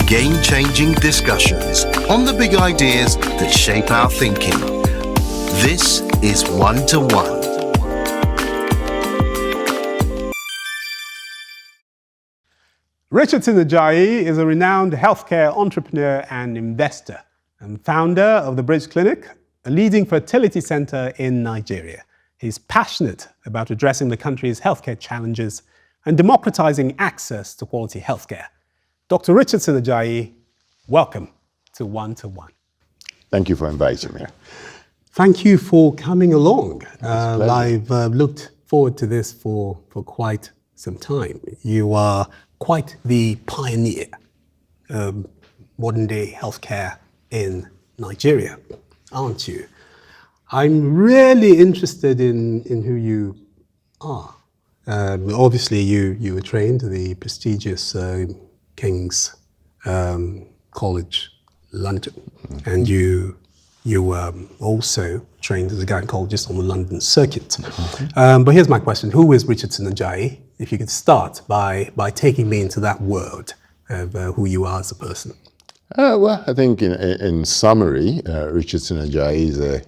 game-changing discussions on the big ideas that shape our thinking. This is One to One. Richardson Ajayi is a renowned healthcare entrepreneur and investor, and founder of the Bridge Clinic, a leading fertility center in Nigeria. He's passionate about addressing the country's healthcare challenges and democratizing access to quality healthcare. Dr. Richardson Ajayi, welcome to One to One. Thank you for inviting me. Thank you for coming along. I've looked forward to this for quite some time. You are quite the pioneer of modern-day healthcare in Nigeria, aren't you? I'm really interested in who you are. Obviously, you were trained at the prestigious King's College, London, and you were also trained as a gynecologist on the London circuit. But here's my question: who is Richardson Ajayi? If you could start by taking me into that world of who you are as a person. Well, I think in summary, Richardson Ajayi is a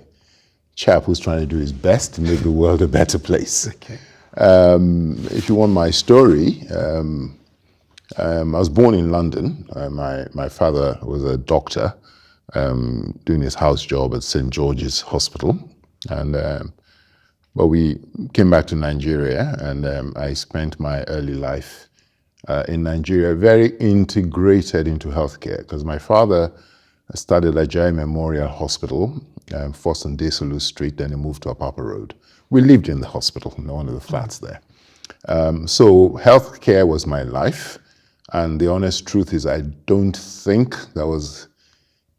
chap who's trying to do his best to make the world a better place. Okay. If you want my story, I was born in London. My father was a doctor doing his house job at St. George's Hospital. But we came back to Nigeria, and I spent my early life in Nigeria very integrated into healthcare, because my father started Ajayi Memorial Hospital, first on Desolu Street, then he moved to Apapa Road. We lived in the hospital, in one of the flats there. So healthcare was my life, and the honest truth is I don't think there was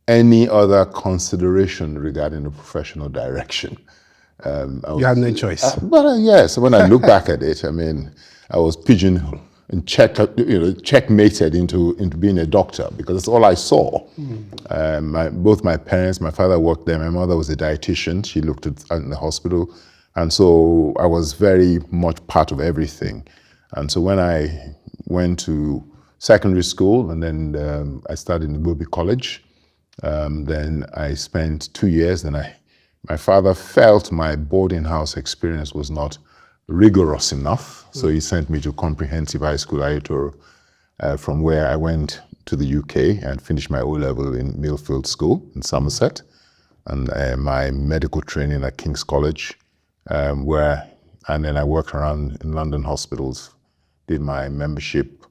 any other consideration regarding the professional direction. You had no choice. But yes, when I look back at it, I mean, I was pigeonholed and checkmated into being a doctor, because that's all I saw. Both my parents, my father worked there, my mother was a dietitian, she looked in the hospital, and so I was very much part of everything. And so when I went to secondary school, and then I started in Bobi College, then I spent 2 years, then my father felt my boarding house experience was not rigorous enough, so he sent me to Comprehensive High School, Ayatoro, from where I went to the UK and finished my O-level in Millfield School in Somerset, and my medical training at King's College, and then I worked around in London hospitals, did my membership,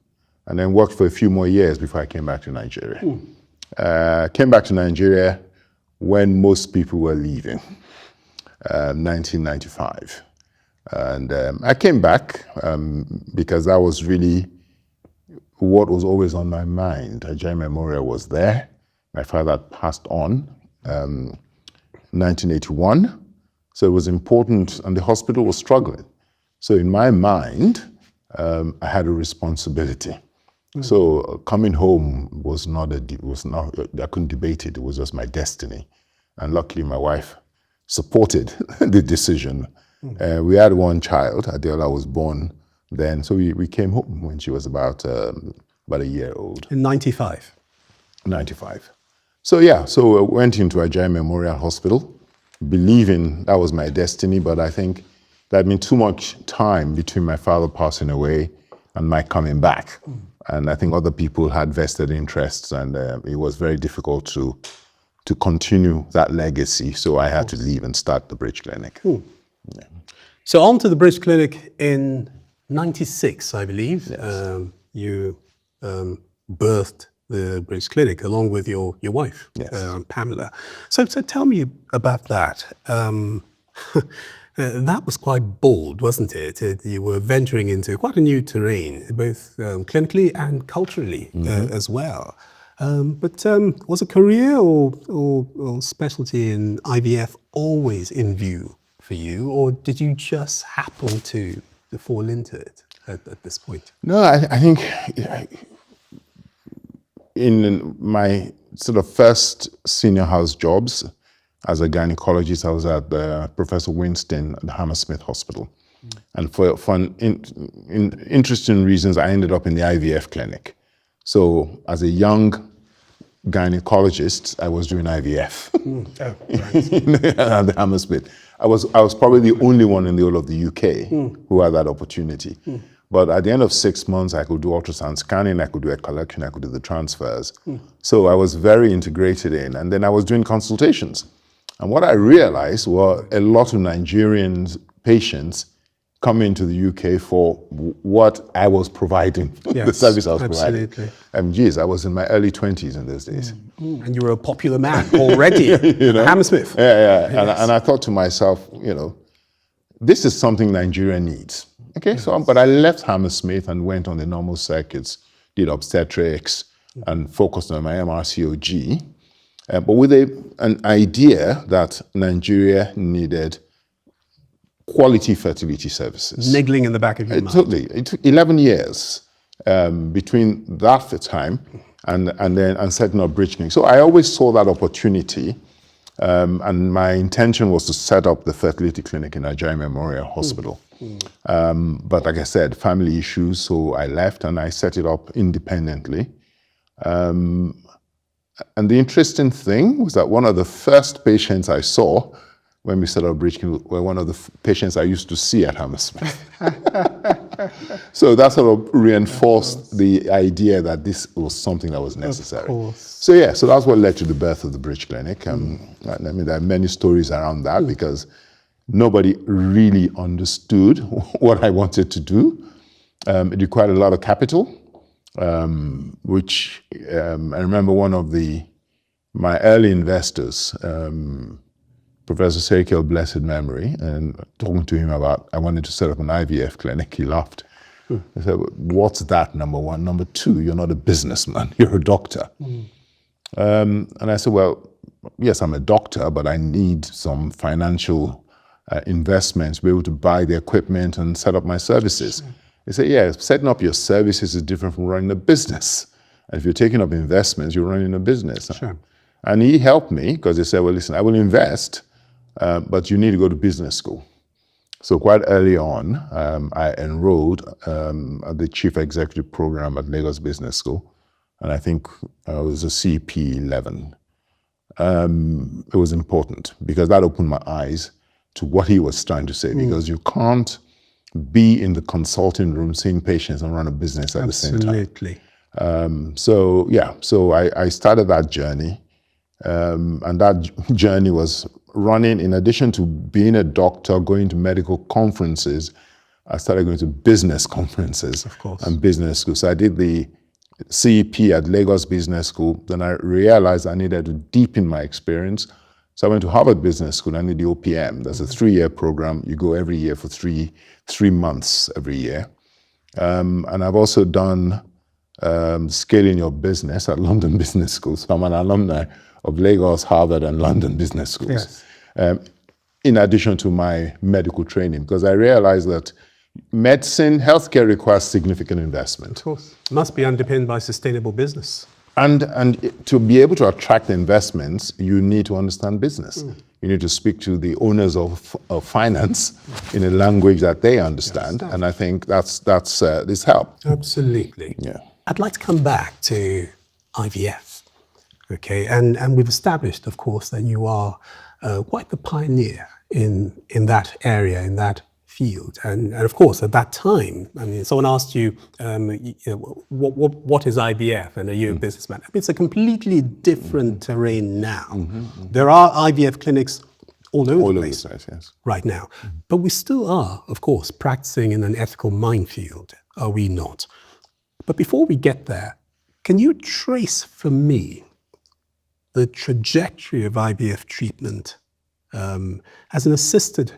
and then worked for a few more years before I came back to Nigeria. Came back to Nigeria when most people were leaving, 1995. And I came back because that was really what was always on my mind. Ajayi Memorial was there. My father had passed on 1981. So it was important, and the hospital was struggling. So in my mind, I had a responsibility. So coming home was not, I couldn't debate it. It was just my destiny. And luckily my wife supported the decision. We had one child, Adela was born then. So we came home when she was about a year old. In 95? 95. So yeah, so I went into Ajayi Memorial Hospital, believing that was my destiny, but I think there had been too much time between my father passing away and my coming back. And I think other people had vested interests, and it was very difficult to continue that legacy. So I had to leave and start the Bridge Clinic. Yeah. So on to the Bridge Clinic in 96, I believe. Yes. You birthed the Bridge Clinic along with your wife, Yes. Pamela. So tell me about that. That was quite bold, wasn't it? You were venturing into quite a new terrain, both clinically and culturally as well. But was a career or specialty in IVF always in view for you, or did you just happen to fall into it at this point? No, I think in my sort of first senior house jobs as a gynecologist, I was at Professor Winston at the Hammersmith Hospital. And for interesting reasons, I ended up in the IVF clinic. So as a young gynecologist, I was doing IVF at the Hammersmith. I was probably the only one in the whole of the UK who had that opportunity. But at the end of 6 months, I could do ultrasound scanning, I could do a collection, I could do the transfers. So I was very integrated in, and then I was doing consultations. And what I realized were a lot of Nigerian patients come into the UK for what I was providing, the service I was providing. Geez, I was in my early 20s in those days. And you were a popular man already, Hammersmith. Yeah. Yes. And I thought to myself, this is something Nigeria needs. Okay, so but I left Hammersmith and went on the normal circuits, did obstetrics, and focused on my MRCOG, but with an idea that Nigeria needed quality fertility services. Niggling in the back of your mind. Totally. It took 11 years between that time and setting up Bridge Clinic. So I always saw that opportunity, and my intention was to set up the fertility clinic in Ajayi Memorial Hospital. But like I said, family issues, so I left and I set it up independently. And the interesting thing was that one of the first patients I saw when we set up Bridge Clinic were one of the patients I used to see at Hammersmith. So that sort of reinforced the idea that this was something that was necessary. So that's what led to the birth of the Bridge Clinic. I mean, there are many stories around that because nobody really understood what I wanted to do. It required a lot of capital, which I remember one of my early investors, Professor Serikel, blessed memory, and talking to him about, I wanted to set up an IVF clinic, he laughed. I said, what's that, number one? Number two, you're not a businessman, you're a doctor. And I said, well, yes, I'm a doctor, but I need some financial investments to be able to buy the equipment and set up my services. He said, yeah, setting up your services is different from running a business. And if you're taking up investments, you're running a business. And he helped me because he said, well, listen, I will invest, but you need to go to business school. So quite early on, I enrolled at the Chief Executive Program at Lagos Business School. And I think I was a CP11. It was important because that opened my eyes to what he was trying to say, because you can't be in the consulting room seeing patients and run a business at the same time. So I started that journey. And that journey was running, in addition to being a doctor, going to medical conferences, I started going to business conferences and business schools. So I did the CEP at Lagos Business School. Then I realized I needed to deepen my experience. So I went to Harvard Business School. I did the OPM. That's a 3-year program. You go every year for three months every year. And I've also done scaling your business at London Business School. So I'm an alumni of Lagos, Harvard, and London Business Schools. In addition to my medical training, because I realized that medicine, healthcare requires significant investment. Of course. It must be underpinned by sustainable business. And to be able to attract investments, you need to understand business. You need to speak to the owners of finance in a language that they understand. And I think that's this help. Absolutely. Yeah. I'd like to come back to IVF. Okay, and we've established, of course, that you are quite the pioneer in that area, in that field. And of course, at that time, I mean, someone asked you, what is IVF, and are you a businessman? I mean, it's a completely different terrain now. There are IVF clinics all over the place right now. But we still are, of course, practicing in an ethical minefield, are we not? But before we get there, can you trace for me the trajectory of IVF treatment as an assisted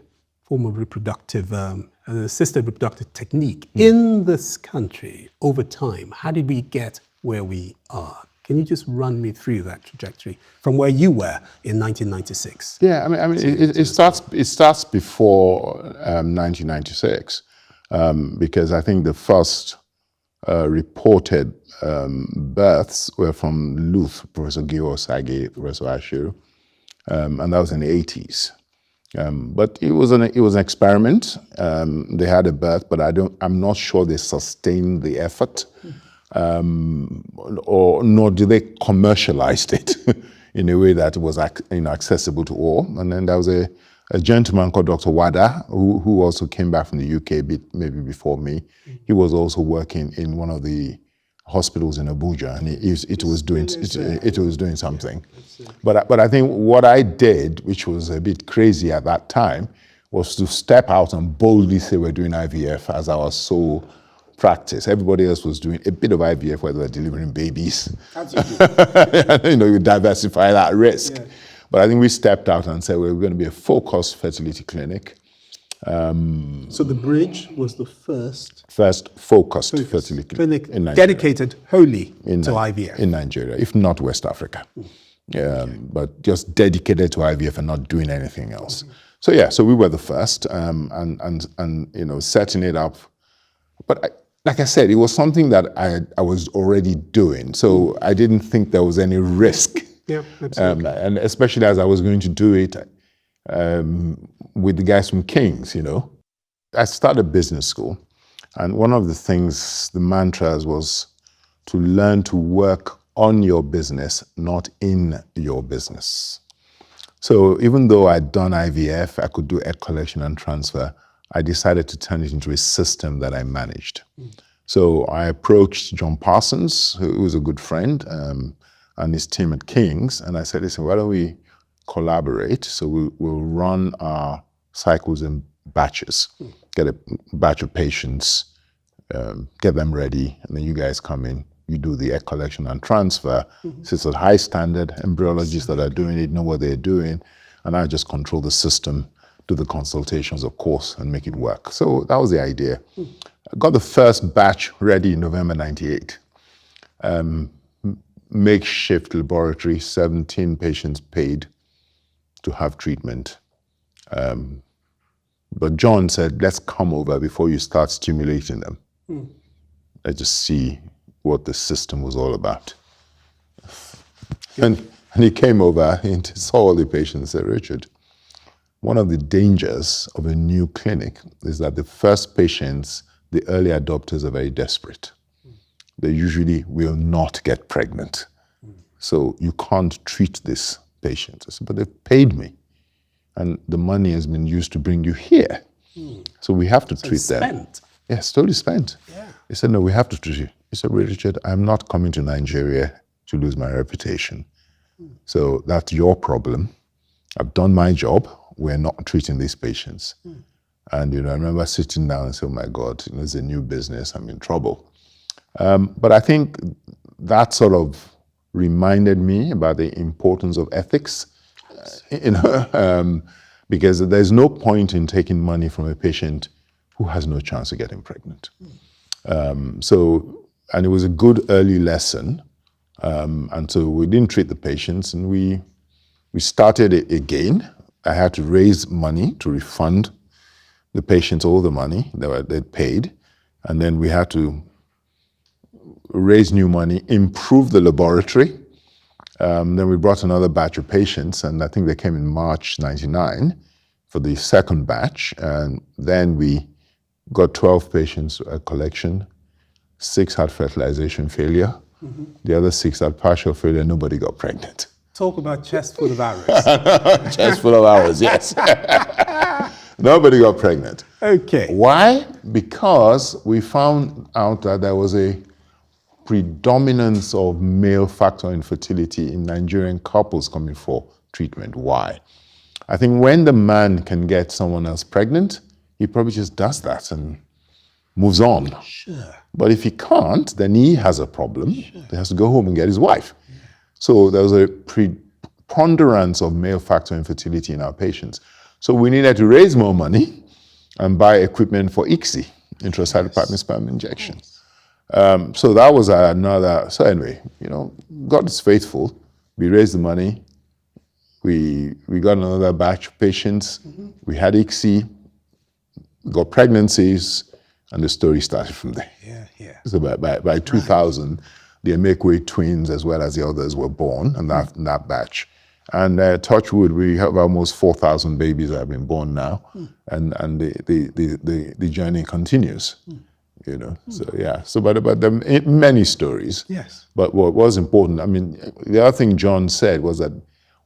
form of reproductive, an assisted reproductive technique in this country over time? How did we get where we are? Can you just run me through that trajectory from where you were in 1996? Yeah, I mean, it starts before 1996 because I think the first reported births were from Luth, Professor Gio Osage, Professor Ashiru, and that was in the 80s. But it was an experiment. They had a birth, but I'm not sure they sustained the effort. or nor did they commercialize it in a way that was accessible to all. And then there was a gentleman called Dr. Wada, who also came back from the UK a bit maybe before me. He was also working in one of the hospitals in Abuja, and it was doing something. But I think what I did, which was a bit crazy at that time, was to step out and boldly say we're doing IVF as our sole practice. Everybody else was doing a bit of IVF where they were delivering babies. You diversify that risk. Yeah. But I think we stepped out and said we're going to be a full-cost fertility clinic. So the Bridge was the first full-cost fertility clinic in Nigeria, dedicated wholly to IVF in Nigeria, if not West Africa. But just dedicated to IVF and not doing anything else. So we were the first, and setting it up. But like I said, it was something that I was already doing, so I didn't think there was any risk. Yeah, absolutely. And especially as I was going to do it with the guys from King's, I started business school, and one of the things, the mantras was to learn to work on your business, not in your business. So even though I'd done IVF, I could do egg collection and transfer, I decided to turn it into a system that I managed. So I approached John Parsons, who was a good friend, and his team at King's, and I said, listen, why don't we collaborate? So we'll run our cycles in batches, get a batch of patients, get them ready, and then you guys come in, you do the egg collection and transfer. So it's a high standard, embryologists that are doing it know what they're doing, and I just control the system, do the consultations, of course, and make it work. So that was the idea. I got the first batch ready in November 98. Makeshift laboratory, 17 patients paid to have treatment. But John said, let's come over before you start stimulating them. Let's just see what the system was all about. And he came over and saw all the patients and said, Richard, one of the dangers of a new clinic is that the first patients, the early adopters, are very desperate. They usually will not get pregnant. So you can't treat this patient. I said, but they've paid me, and the money has been used to bring you here. So we have to treat them. Spent. Yes, totally spent. Yeah. He said, no, we have to treat you. He said, Richard, I'm not coming to Nigeria to lose my reputation. So that's your problem. I've done my job. We're not treating these patients. And I remember sitting down and saying, oh my God, it's a new business, I'm in trouble. But I think that sort of reminded me about the importance of ethics, because there's no point in taking money from a patient who has no chance of getting pregnant. And it was a good early lesson. And so we didn't treat the patients, and we started it again. I had to raise money to refund the patients all the money they'd paid. And then we had to raise new money, improve the laboratory. Then we brought another batch of patients, and I think they came in March 99 for the second batch. And then we got 12 patients at collection. 6 had fertilization failure. The other 6 had partial failure. Nobody got pregnant. Talk about chest full of arrows. Chest full of arrows, yes. Nobody got pregnant. Okay. Why? Because we found out that there was a predominance of male factor infertility in Nigerian couples coming for treatment. Why? I think when the man can get someone else pregnant, he probably just does that and moves on. Sure. But if he can't, then he has a problem. Sure. He has to go home and get his wife. Yeah. So there was a preponderance of male factor infertility in our patients. So we needed to raise more money and buy equipment for ICSI, intracellular sperm injection. So that was another. So anyway, God is faithful. We raised the money. We got another batch of patients. We had ICSI, got pregnancies, and the story started from there. Yeah. So by 2000, the Emekwe twins, as well as the others, were born in that batch. And touch wood, we have almost 4,000 babies that have been born now, and the journey continues. So yeah. So but there are many stories. Yes. But what was important, I mean, the other thing John said was that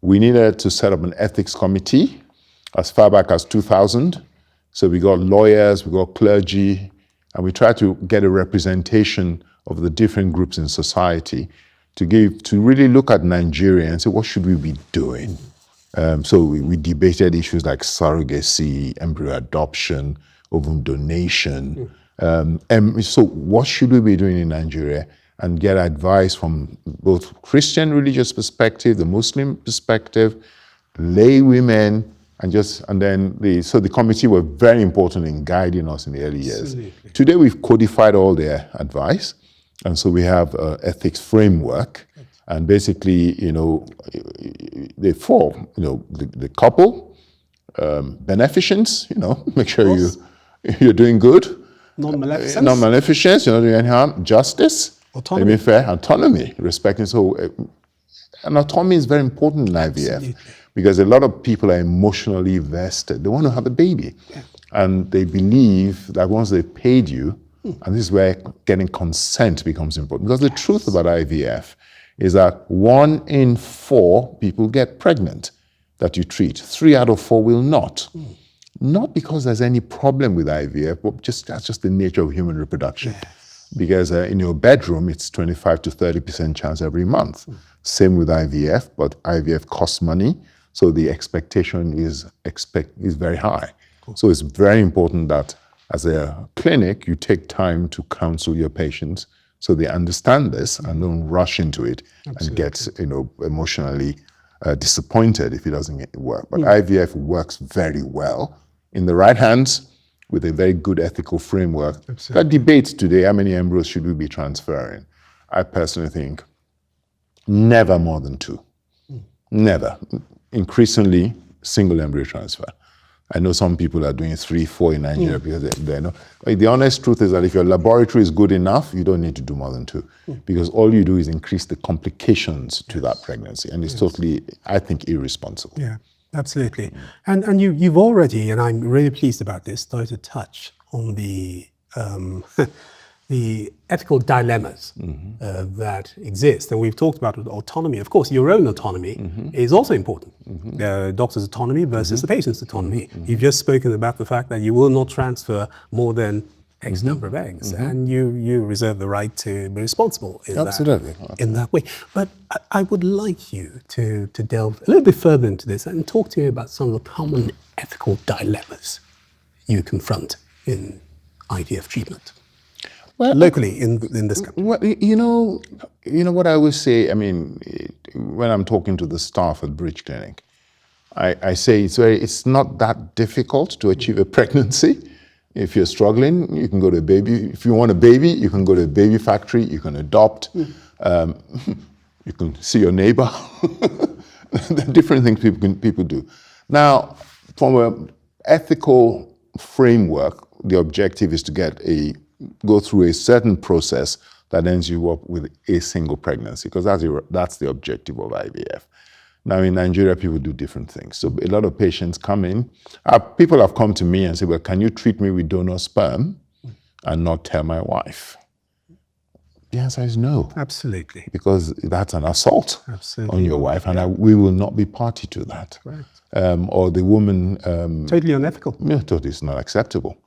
we needed to set up an ethics committee as far back as 2000. So we got lawyers, we got clergy, and we tried to get a representation of the different groups in society to really look at Nigeria and say, what should we be doing? So we debated issues like surrogacy, embryo adoption, ovum donation. And so what should we be doing in Nigeria? And get advice from both Christian religious perspective, the Muslim perspective, lay women, and then the committee were very important in guiding us in the early years. Absolutely. Today we've codified all their advice, and so we have an ethics framework, and basically, they form, the couple, beneficence, make sure you're doing good. Non-maleficence. Non-maleficence, you're not doing any harm. Justice. Autonomy. Being fair. Autonomy. Respecting. So, and autonomy is very important in IVF. Absolutely. Because a lot of people are emotionally vested. They want to have a baby. Yeah. And they believe that once they've paid you, and this is where getting consent becomes important. Because the truth about IVF is that 1 in 4 people get pregnant that you treat. 3 out of 4 will not. Not because there's any problem with IVF, but that's just the nature of human reproduction. Yes. Because in your bedroom, it's 25 to 30% chance every month. Same with IVF, but IVF costs money. So the expectation is very high. Cool. So it's very important that as a clinic, you take time to counsel your patients so they understand this and don't rush into it. Absolutely. And get emotionally disappointed if it doesn't work. But IVF works very well in the right hands with a very good ethical framework. Absolutely. That debates today, how many embryos should we be transferring? I personally think never more than 2. Never. Increasingly, single embryo transfer. I know some people are doing 3, 4 in Nigeria because they know. Like, the honest truth is that if your laboratory is good enough, you don't need to do more than 2 because all you do is increase the complications to that pregnancy, and it's totally, I think, irresponsible. Yeah, absolutely. And you've already, and I'm really pleased about this, started to touch on the the ethical dilemmas that exist. And we've talked about autonomy. Of course, your own autonomy is also important. Doctor's autonomy versus the patient's autonomy. You've just spoken about the fact that you will not transfer more than X number of eggs, and you reserve the right to be responsible in that way. But I would like you to delve a little bit further into this and talk to me about some of the common ethical dilemmas you confront in IVF treatment. Well, locally in this country. Well, you know what I always say. I mean, when I'm talking to the staff at Bridge Clinic, I say it's not that difficult to achieve a pregnancy. If you're struggling, you can go to a baby. If you want a baby, you can go to a baby factory. You can adopt. You can see your neighbor. There are different things people do. Now, from an ethical framework, the objective is to go through a certain process that ends you up with a single pregnancy, because that's the objective of IVF. Now, in Nigeria, people do different things. So a lot of patients come in. People have come to me and say, well, can you treat me with donor sperm and not tell my wife? The answer is no. Absolutely. Because that's an assault on your wife, and we will not be party to that. Right. Or the woman... totally unethical. Yeah, totally, it's not acceptable.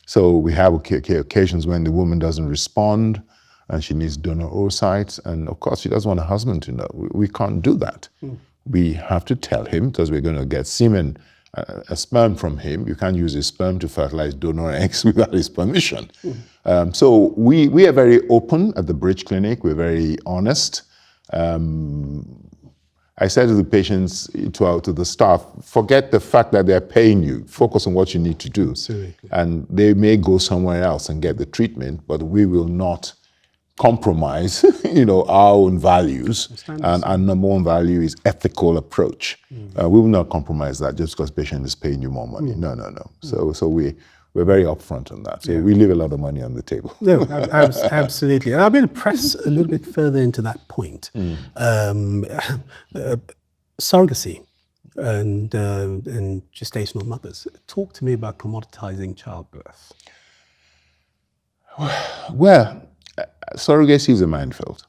So we have occasions when the woman doesn't respond and she needs donor oocytes, and of course she doesn't want her husband to know. We can't do that. We have to tell him, because we're going to get semen, a sperm from him. You can't use his sperm to fertilize donor eggs without his permission. So we are very open at the Bridge Clinic. We're very honest. I said to the patients, to the staff, forget the fact that they're paying you. Focus on what you need to do. Absolutely. And they may go somewhere else and get the treatment, but we will not compromise, our own values. And our number one value is ethical approach. We will not compromise that just because patient is paying you more money. No. So we're very upfront on that. So we leave a lot of money on the table. No, absolutely. And I'm going to press a little bit further into that point. Surrogacy and gestational mothers. Talk to me about commoditizing childbirth. Well, surrogacy is a minefield.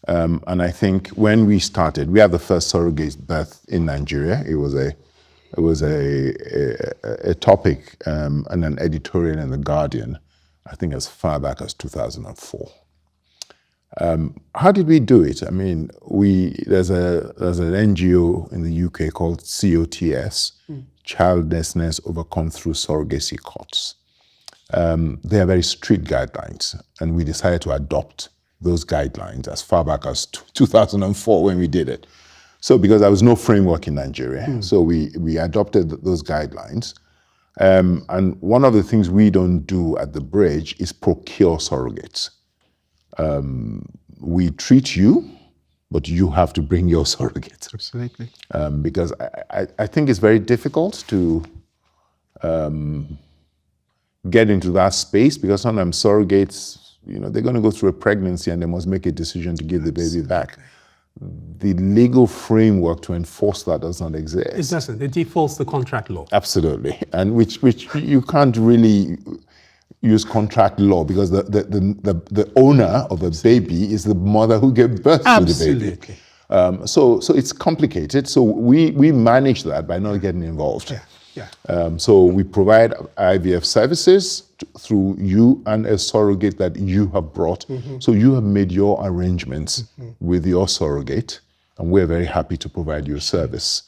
And I think when we started, we had the first surrogate birth in Nigeria. It was a topic and an editorial in The Guardian, I think as far back as 2004. How did we do it? I mean, there's an NGO in the UK called COTS, Childlessness Overcome Through Surrogacy Courts. They are very strict guidelines, and we decided to adopt those guidelines as far back as 2004 when we did it. So because there was no framework in Nigeria, so we adopted those guidelines. And one of the things we don't do at the Bridge is procure surrogates. We treat you, but you have to bring your surrogate. Absolutely. Because I think it's very difficult to get into that space, because sometimes surrogates, they're going to go through a pregnancy and they must make a decision to give the baby back. The legal framework to enforce that does not exist. It doesn't. It defaults to contract law. Absolutely. And which you can't really use contract law, because the owner of the baby is the mother who gave birth to the baby. So it's complicated. So we manage that by not getting involved. So we provide IVF services through you and a surrogate that you have brought. So you have made your arrangements with your surrogate, and we're very happy to provide you a service.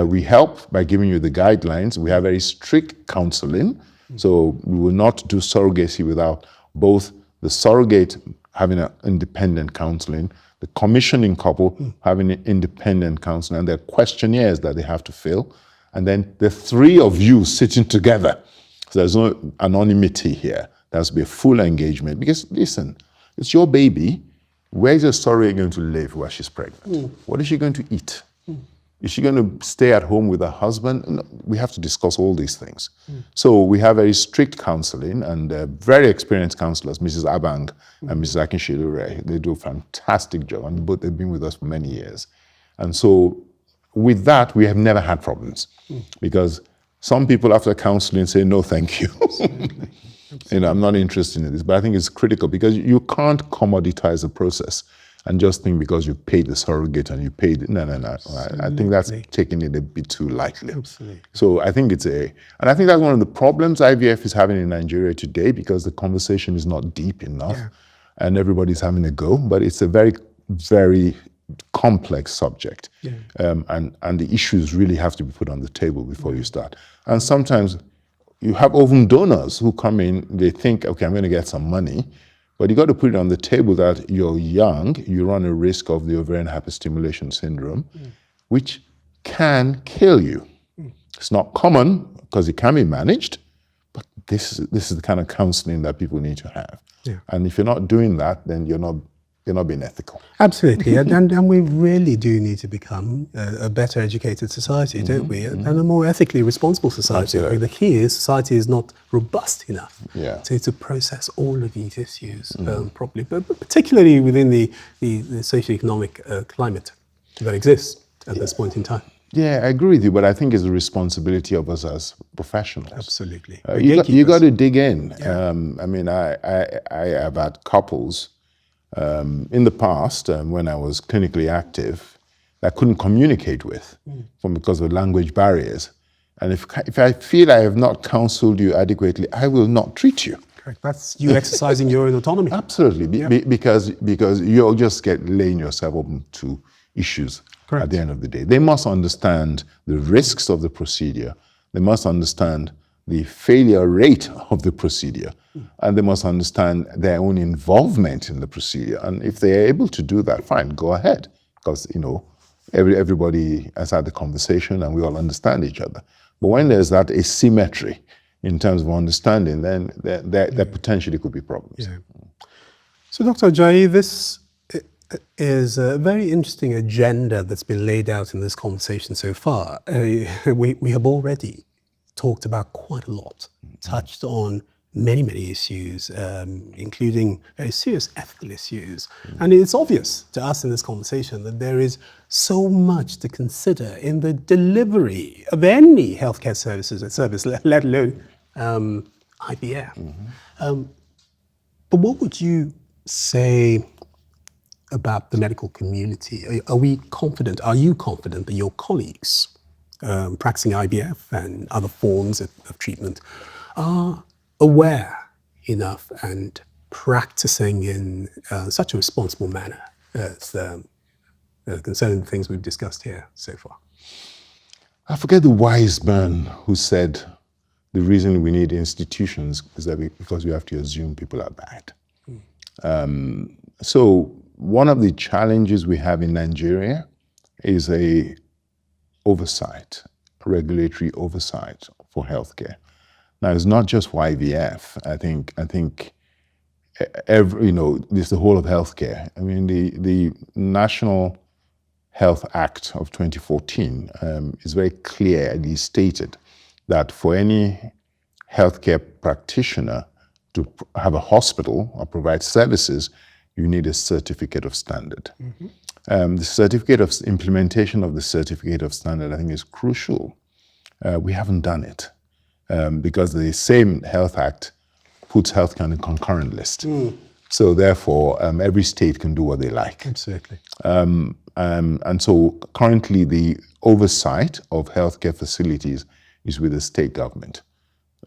We help by giving you the guidelines. We have very strict counseling. So we will not do surrogacy without both the surrogate having an independent counseling, the commissioning couple having an independent counseling, and there are questionnaires that they have to fill. And then the three of you sitting together. So there's no anonymity here. There has to be a full engagement. Because listen, it's your baby. Where is your surrogate going to live while she's pregnant? What is she going to eat? Is she going to stay at home with her husband? No, we have to discuss all these things. So we have very strict counseling, and very experienced counselors, Mrs. Abang and Mrs. Akinshilu. They do a fantastic job, and both they've been with us for many years. And so with that, we have never had problems, because some people after counseling say, no, thank you. Absolutely. I'm not interested in this, but I think it's critical, because you can't commoditize the process and just think because you paid the surrogate and you paid it. No. I think that's taking it a bit too lightly. Absolutely. So I think and I think that's one of the problems IVF is having in Nigeria today, because the conversation is not deep enough and everybody's having a go, but it's a very, very complex subject. And the issues really have to be put on the table before you start. And sometimes you have ovum donors who come in, they think, okay, I'm going to get some money, but you got to put it on the table that you're young, you run a risk of the ovarian hyperstimulation syndrome, which can kill you. It's not common because it can be managed, but this is the kind of counseling that people need to have. And if you're not doing that, then you're not being ethical. Absolutely, and we really do need to become a better educated society, don't we? And a more ethically responsible society. Absolutely. The key is society is not robust enough to process all of these issues properly, but particularly within the socioeconomic climate that exists at this point in time. Yeah, I agree with you, but I think it's a responsibility of us as professionals. Absolutely. You got to dig in. I mean, I have had couples in the past, when I was clinically active, I couldn't communicate with because of language barriers. And if I feel I have not counseled you adequately, I will not treat you. Correct. That's you exercising your own autonomy. Absolutely, because you'll just laying yourself open to issues. Correct. At the end of the day. They must understand the risks of the procedure. They must understand the failure rate of the procedure, and they must understand their own involvement in the procedure. And if they are able to do that, fine, go ahead, because everybody has had the conversation and we all understand each other. But when there's that asymmetry in terms of understanding, then there potentially could be problems. So, Dr. Ajayi, this is a very interesting agenda that's been laid out in this conversation so far. We have already talked about quite a lot, touched on many issues, including very serious ethical issues. And it's obvious to us in this conversation that there is so much to consider in the delivery of any healthcare service, let alone IVF. But what would you say about the medical community? Are we confident, are you confident that your colleagues practicing IVF and other forms of treatment are aware enough and practicing in such a responsible manner as concerning the things we've discussed here so far? I forget the wise man who said the reason we need institutions is that because we have to assume people are bad. So one of the challenges we have in Nigeria is a regulatory oversight for healthcare. Now, it's not just for IVF. I think it's the whole of healthcare. I mean, the National Health Act of 2014 is very clearly stated that for any healthcare practitioner to have a hospital or provide services, you need a certificate of standard. The certificate of implementation of the certificate of standard, I think, is crucial. We haven't done it because the same Health Act puts healthcare on a concurrent list. So therefore, every state can do what they like. Absolutely. And so currently the oversight of healthcare facilities is with the state government.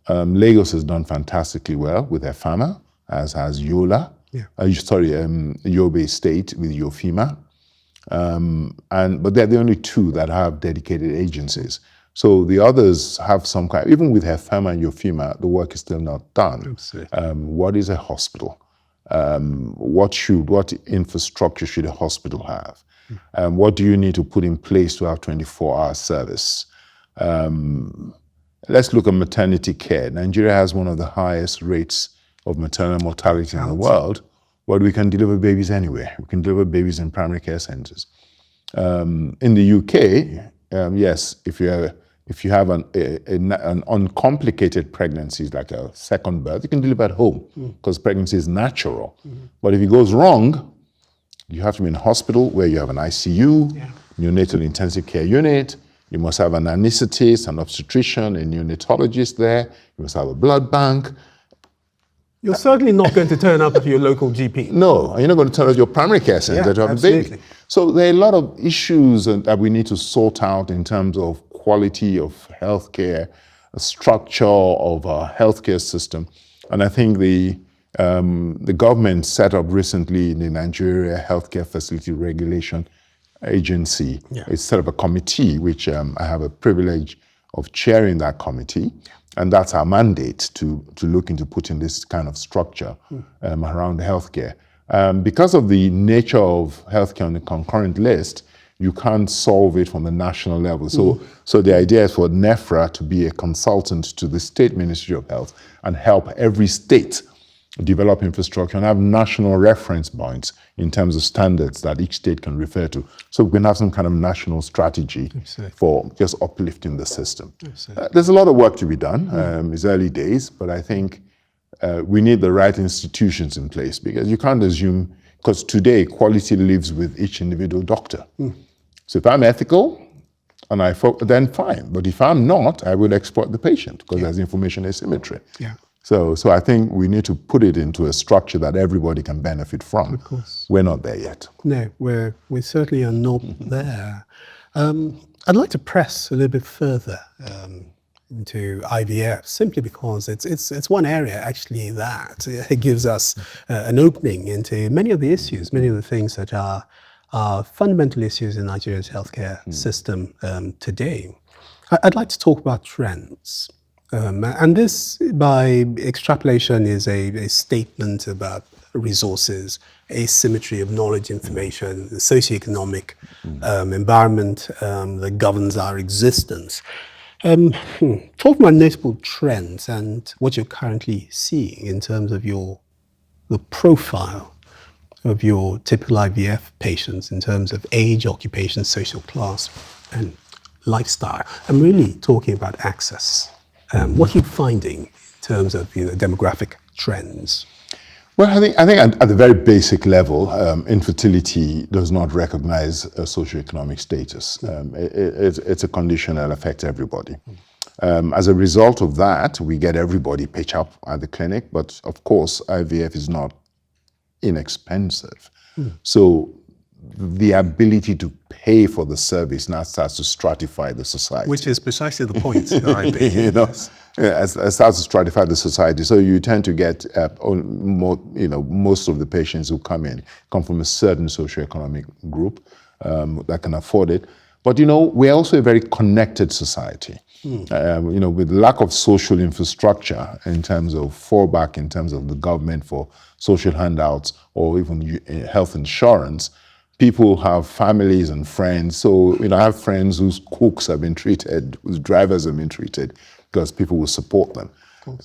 Lagos has done fantastically well with their FAMA, as has Yola. Yobe State with Yofima. But they're the only two that have dedicated agencies. So the others have some kind, even with FAMA and Yofima, the work is still not done. What is a hospital? What infrastructure should a hospital have? What do you need to put in place to have 24-hour service? Let's look at maternity care. Nigeria has one of the highest rates of maternal mortality in the world, but we can deliver babies anywhere. We can deliver babies in primary care centers. In the UK, yes, if you have an uncomplicated pregnancy, like a second birth, you can deliver at home because pregnancy is natural. But if it goes wrong, you have to be in a hospital where you have an ICU, neonatal intensive care unit. You must have an anesthetist, an obstetrician, a neonatologist there. You must have a blood bank. You're certainly not going to turn up at your local GP. No, you're not going to turn up at your primary care center to have absolutely. a baby. So there are a lot of issues that we need to sort out in terms of quality of healthcare, structure of our healthcare system. And I think the government set up recently in the Nigeria Healthcare Facility Regulation Agency. It's set up a committee, which I have a privilege of chairing that committee. And that's our mandate to look into putting this kind of structure around healthcare. Because of the nature of healthcare on the concurrent list, you can't solve it from the national level. So the idea is for NEFRA to be a consultant to the State Ministry of Health and help every state develop infrastructure and have national reference points in terms of standards that each state can refer to. So we can have some kind of national strategy for just uplifting the system. There's a lot of work to be done. It's early days, but I think we need the right institutions in place because you can't assume, because today quality lives with each individual doctor. So if I'm ethical, then fine. But if I'm not, I will exploit the patient because there's information asymmetry. So I think we need to put it into a structure that everybody can benefit from. Of course. We're not there yet. No, we certainly are not there. I'd like to press a little bit further into IVF simply because it's one area actually that it gives us an opening into many of the issues, many of the things that are fundamental issues in Nigeria's healthcare system today. I'd like to talk about trends. And this, by extrapolation, is a statement about resources, asymmetry of knowledge, information, the socioeconomic environment that governs our existence. Talk about notable trends and what you're currently seeing in terms of the profile of your typical IVF patients in terms of age, occupation, social class, and lifestyle. I'm really talking about access. What are you finding in terms of demographic trends? Well, I think at the very basic level, infertility does not recognize a socioeconomic status. It's a condition that affects everybody. As a result of that, we get everybody pitch up at the clinic, but of course, IVF is not inexpensive. So the ability to pay for the service now starts to stratify the society. Which is precisely the point. RIP. You know, as starts to stratify the society. So you tend to get most of the patients who come from a certain socioeconomic group that can afford it. But we're also a very connected society. With lack of social infrastructure in terms of fallback, in terms of the government for social handouts or even health insurance, people have families and friends. So, I have friends whose cooks have been treated, whose drivers have been treated because people will support them.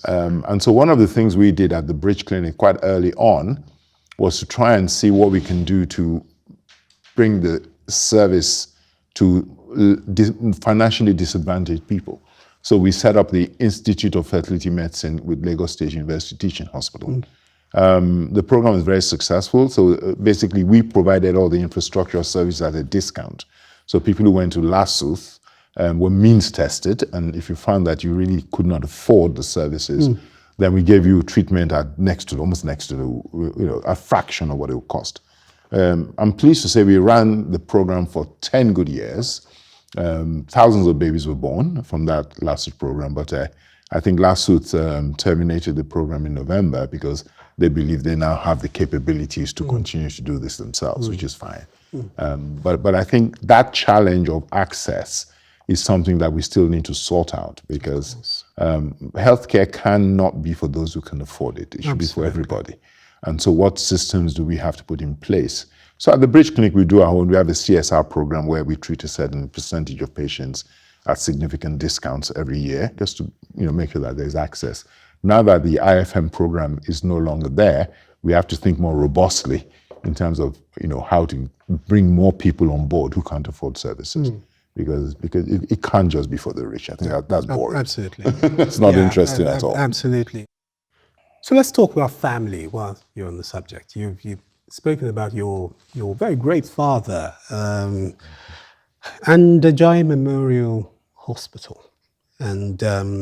And so one of the things we did at the Bridge Clinic quite early on was to try and see what we can do to bring the service to financially disadvantaged people. So we set up the Institute of Fertility Medicine with Lagos State University Teaching Hospital. The program is very successful. So basically, we provided all the infrastructure services at a discount. So people who went to LASUTH were means tested, and if you found that you really could not afford the services, then we gave you treatment at almost next to a fraction of what it would cost. I'm pleased to say we ran the program for 10 good years. Thousands of babies were born from that LASUTH program, but I think LASUTH terminated the program in November because they believe they now have the capabilities to continue to do this themselves, which is fine. But I think that challenge of access is something that we still need to sort out because healthcare cannot be for those who can afford it. It should be for everybody. And so what systems do we have to put in place? So at the Bridge Clinic, we have a CSR program where we treat a certain percentage of patients at significant discounts every year, just to make sure that there's access. Now that the IFM program is no longer there, we have to think more robustly in terms of how to bring more people on board who can't afford services. Because it can't just be for the rich. I think that's boring. Absolutely. It's not interesting at all. Absolutely. So let's talk about family while you're on the subject. You've spoken about your very great father and Ajayi Memorial Hospital. And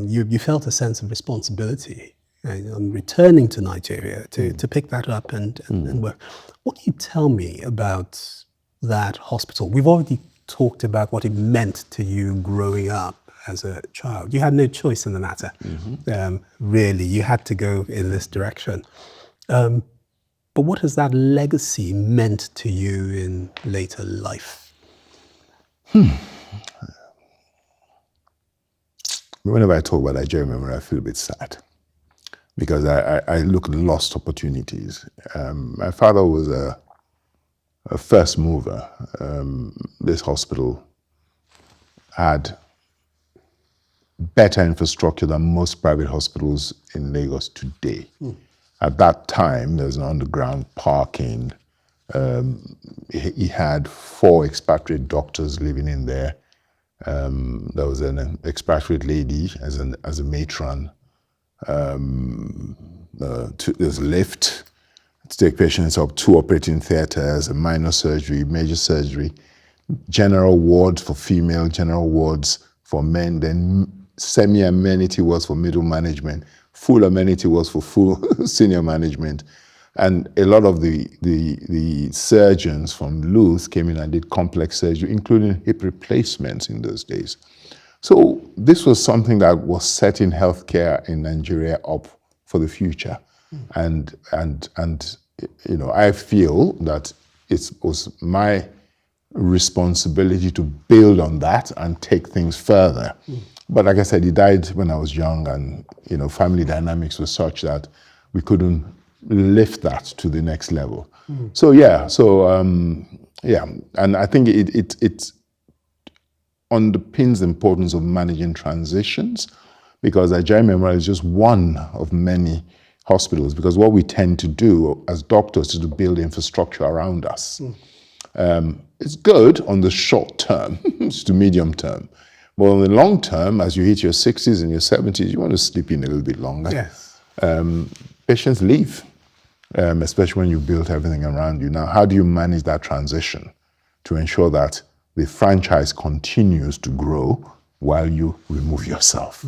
you felt a sense of responsibility on returning to Nigeria to pick that up and work. What can you tell me about that hospital? We've already talked about what it meant to you growing up as a child. You had no choice in the matter, really. You had to go in this direction. But what has that legacy meant to you in later life? Whenever I talk about Ajayi Memorial, I feel a bit sad because I look at lost opportunities. My father was a first mover. This hospital had better infrastructure than most private hospitals in Lagos today. At that time, there was an underground parking. He had 4 expatriate doctors living in there. There was an expatriate lady as a matron. There's a lift to take patients up, 2 operating theaters, a minor surgery, major surgery, general wards for female, general wards for men, then semi-amenity wards for middle management, full amenity wards for full senior management. And a lot of the surgeons from Luz came in and did complex surgery, including hip replacements in those days. So this was something that was setting healthcare in Nigeria up for the future. And I feel that it was my responsibility to build on that and take things further. But like I said, he died when I was young, and family dynamics were such that we couldn't lift that to the next level. And I think it underpins the importance of managing transitions, because Ajayi Memorial is just one of many hospitals, because what we tend to do as doctors is to build infrastructure around us. It's good on the short term, it's to medium term. But on the long term, as you hit your 60s and your 70s, you want to sleep in a little bit longer. Yes. Patients leave, especially when you built everything around you. Now, how do you manage that transition to ensure that the franchise continues to grow while you remove yourself.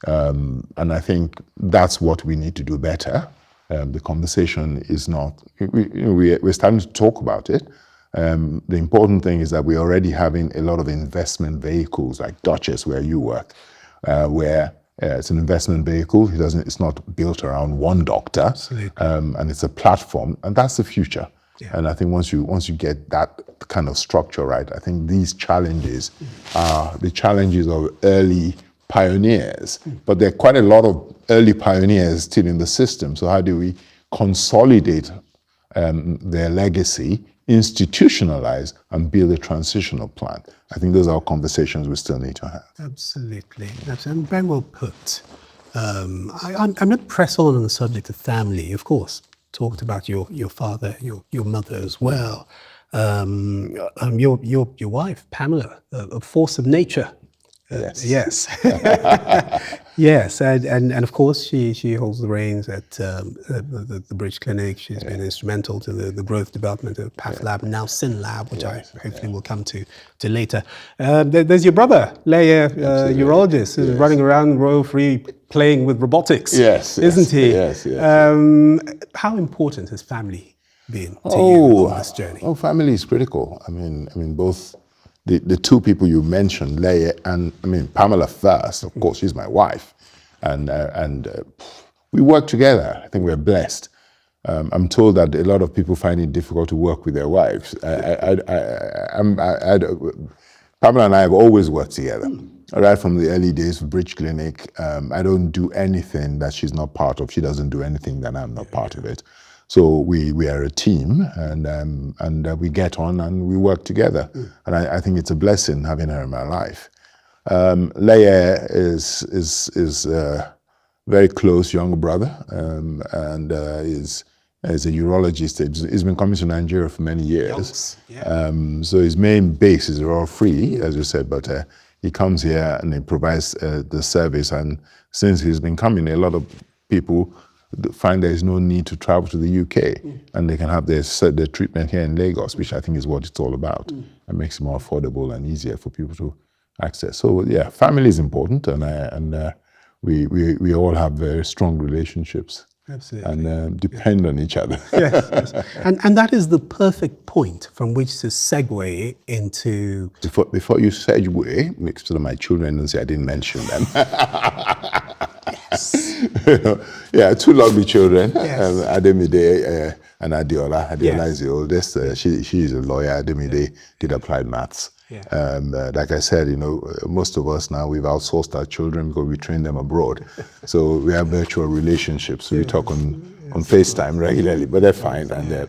And I think that's what we need to do better. The conversation is not, we're starting to talk about it. The important thing is that we're already having a lot of investment vehicles like Duchess, where you work, where it's an investment vehicle. It's not built around one doctor, and it's a platform, and that's the future. Yeah. And I think once you get that kind of structure right, I think these challenges are the challenges of early pioneers, but there are quite a lot of early pioneers still in the system. So how do we consolidate their legacy, institutionalize, and build a transitional plan? I think those are conversations we still need to have. Absolutely. And very well put. I'm going to press on the subject of family, of course. Talked about your father, your mother as well. Your wife, Pamela, a force of nature. Yes. Yes, and of course she holds the reins at the Bridge Clinic. She's been instrumental to the growth development of Path Lab, now Sin Lab, which I hopefully will come to later. There's your brother, Leia, urologist, who's running around Royal Free playing with robotics. Isn't he? Yes. How important has family been to you on this journey? Oh, family is critical. I mean, both. The two people you mentioned, Leia and Pamela first, of course, she's my wife, and we work together. I think we're blessed. I'm told that a lot of people find it difficult to work with their wives. Pamela and I have always worked together, right from the early days of Bridge Clinic. I don't do anything that she's not part of. She doesn't do anything that I'm not part of it. So we are a team, and we get on and we work together. And I think it's a blessing having her in my life. Leia is a very close younger brother, and is a urologist. He's been coming to Nigeria for many years. So his main base is Royal Free, as you said, but he comes here and he provides the service. And since he's been coming, a lot of people find there is no need to travel to the UK, and they can have their treatment here in Lagos, which I think is what it's all about. It makes it more affordable and easier for people to access. So yeah, family is important, and we all have very strong relationships. Absolutely. And depend on each other. Yes. And that is the perfect point from which to segue into... Before you segue, make sure my children don't say I didn't mention them. Yeah, two lovely children, Ademide and Adiola. Adiola is the oldest. She is a lawyer. Ademide did applied maths. Like I said, most of us now, we've outsourced our children because we train them abroad. So we have virtual relationships. We talk on FaceTime regularly, but they're fine. And they're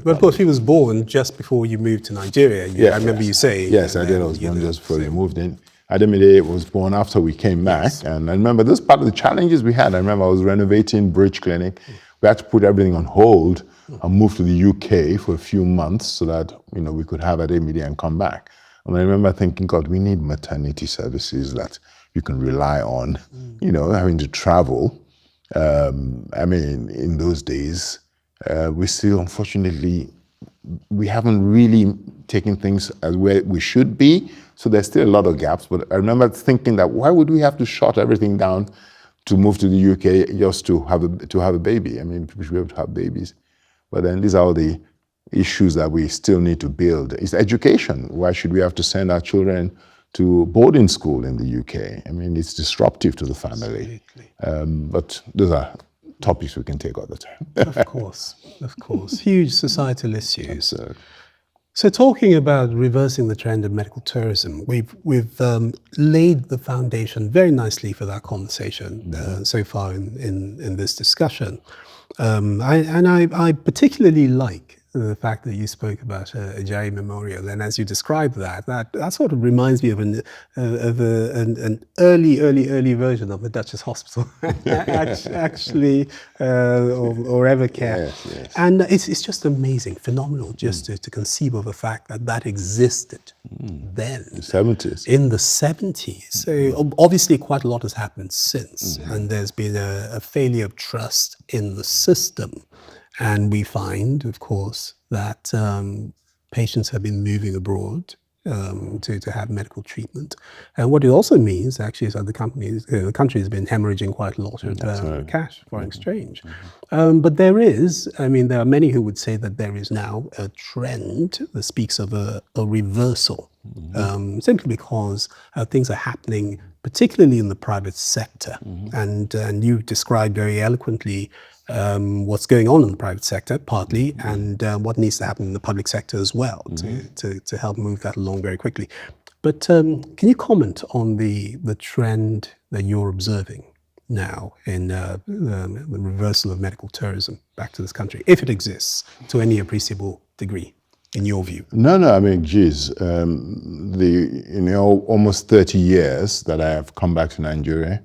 But of course, he was born just before you moved to Nigeria. I remember you saying. Yes, Adiola was born just before we moved in. Ademide was born after we came back. And I remember this part of the challenges we had. I remember I was renovating Bridge Clinic. We had to put everything on hold and move to the UK for a few months so that we could have Ademide and come back. And I remember thinking, God, we need maternity services that you can rely on, having to travel. In those days, we still, unfortunately, we haven't really taken things as where we should be. So there's still a lot of gaps. But I remember thinking that why would we have to shut everything down to move to the UK just to have a baby? People should be able to have babies. But then these are all the issues that we still need to build. It's education. Why should we have to send our children to boarding school in the UK? It's disruptive to the family. But those are topics we can take all the time. Of course. Huge societal issues. So talking about reversing the trend of medical tourism, we've laid the foundation very nicely for that conversation so far in this discussion. I particularly like the fact that you spoke about Ajayi Memorial, and as you described that sort of reminds me of an early version of the Duchess Hospital, actually, or Evercare. Yes. And it's just amazing, phenomenal, just to conceive of the fact that existed then. In the 70s. So obviously quite a lot has happened since, and there's been a failure of trust in the system. And we find, of course, that patients have been moving abroad to have medical treatment. And what it also means, actually, is that the country has been hemorrhaging quite a lot of cash, foreign exchange. But there are many who would say that there is now a trend that speaks of a reversal, simply because things are happening, particularly in the private sector. And you described very eloquently what's going on in the private sector, partly, and what needs to happen in the public sector as well to help move that along very quickly. But can you comment on the trend that you're observing now in the reversal of medical tourism back to this country, if it exists to any appreciable degree, in your view? No, I mean, geez, almost 30 years that I have come back to Nigeria,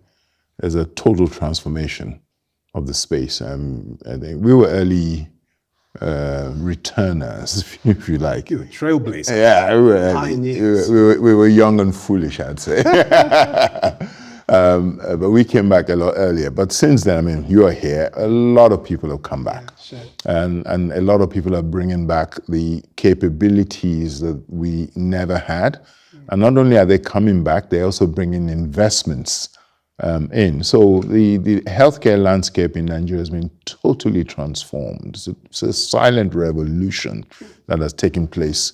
there's a total transformation of the space. I think we were early returners, if you like. You were trailblazers. Yeah, we were young and foolish, I'd say. But we came back a lot earlier. But since then, I mean, you are here, a lot of people have come back. Yeah, sure. And a lot of people are bringing back the capabilities that we never had. And not only are they coming back, they're also bringing investments in. So the healthcare landscape in Nigeria has been totally transformed. It's a silent revolution that has taken place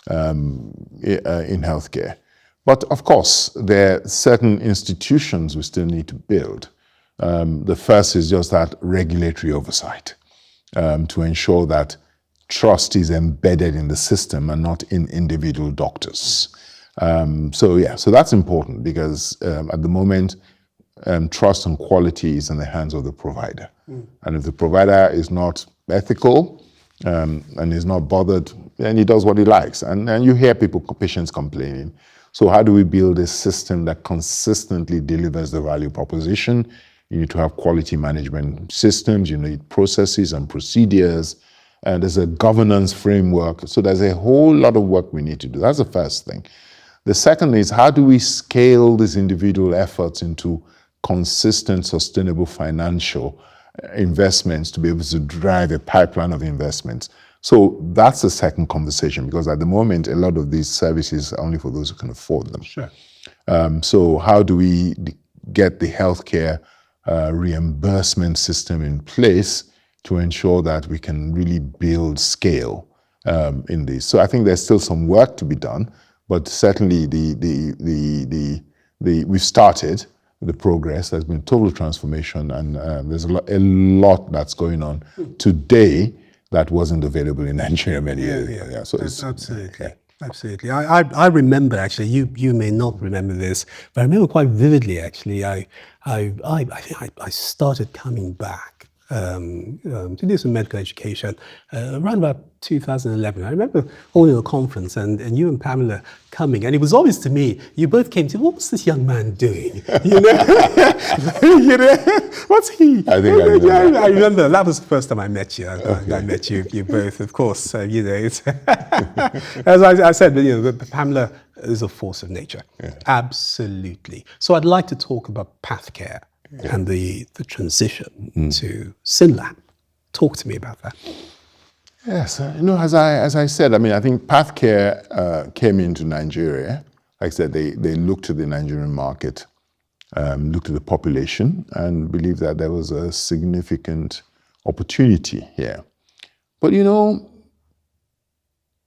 in healthcare. But of course, there are certain institutions we still need to build. The first is just that regulatory oversight to ensure that trust is embedded in the system and not in individual doctors. So that's important because at the moment, trust and quality is in the hands of the provider. And if the provider is not ethical and is not bothered, then he does what he likes. And you hear patients complaining. So how do we build a system that consistently delivers the value proposition? You need to have quality management systems, you need processes and procedures, and there's a governance framework. So there's a whole lot of work we need to do. That's the first thing. The second is, how do we scale these individual efforts into consistent, sustainable financial investments to be able to drive a pipeline of investments? So that's the second conversation, because at the moment, a lot of these services are only for those who can afford them. Sure. So how do we get the healthcare reimbursement system in place to ensure that we can really build scale in this? So I think there's still some work to be done, but certainly we've started the progress. There's been total transformation, and there's a lot that's going on today that wasn't available in Nigeria many years ago. Yeah, so it's, absolutely. Yeah. Absolutely. I remember, actually, you may not remember this, but I remember quite vividly, actually, I think I started coming back to do some medical education around about 2011. I remember holding a conference and you and Pamela coming, and it was obvious to me, you both came to, what's this young man doing? You know, what's he? I think I remember. I remember that was the first time I met you. I met you both, of course. You know, it's as I said, you know, Pamela is a force of nature. Yeah. Absolutely. So I'd like to talk about PathCare. Yeah. And the transition to SynLab. Talk to me about that. Yes, you know, as I said, I mean, I think PathCare came into Nigeria. Like I said, they looked to the Nigerian market, looked at the population, and believed that there was a significant opportunity here. But you know,